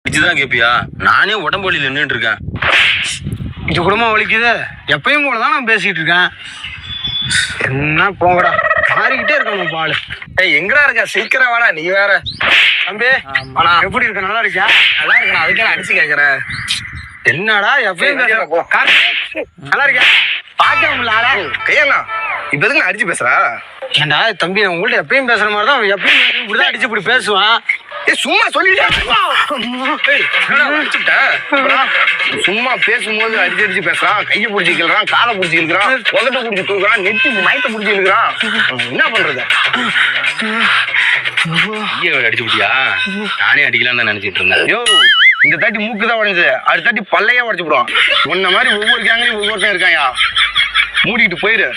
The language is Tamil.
அடிச்சுதான் கேப்பியா? நானே உடம்பு வலியில நின்றுட்டு இருக்கேன். இது குடும்பம் வலிக்குது. எப்பயும் போலதான் நான் பேசிட்டு இருக்கேன். என்ன போங்கடா, மாறிக்கிட்டே இருக்கணும் பாலு. எங்கடா இருக்க? சீக்கிரம் வாடா. நீ வேற தம்பி எப்படி இருக்க? நல்லா இருக்கியா? நல்லா இருக்கா? அதுக்கே அடிச்சு கேக்குறேன். என்னடா எப்பயும் நல்லா இருக்கியா? பாக்க முடியல ஆளா கையண்ணா, இப்ப எதுக்கு நான் அடிச்சு பேசுறா? ஏண்டா தம்பி, உங்கள்ட்ட எப்பயும் பேசுற மாதிரி தான் எப்பயும் இப்படிதான் அடிச்சு இப்படி பேசுவான். சும்மா சொல்லிட்டேன். சும்மா பேசும்போது அடிச்சு அடிச்சு பேசுறான். கையை பிடிச்சிக்கிறான், காலை பிடிச்சிக்கிறான், உதட்ட பிடிச்சி தூக்குறான், நெத்தி மயத்தை பிடிச்சி இருக்கிறான். என்ன பண்றது? அடிச்சு விட்டியா? நானே அடிக்கலாம்னு தான் நினைச்சிட்டு இருந்தேன். ஐயோ, இந்த தாட்டி மூக்கு தான் உடைஞ்சது, அடுத்த தாட்டி பல்லையே உடச்சு போடுவான். உன்ன மாதிரி ஒவ்வொரு கேங்லையும் ஒவ்வொருத்தன் இருக்காயா. மூடிட்டு போயிரு.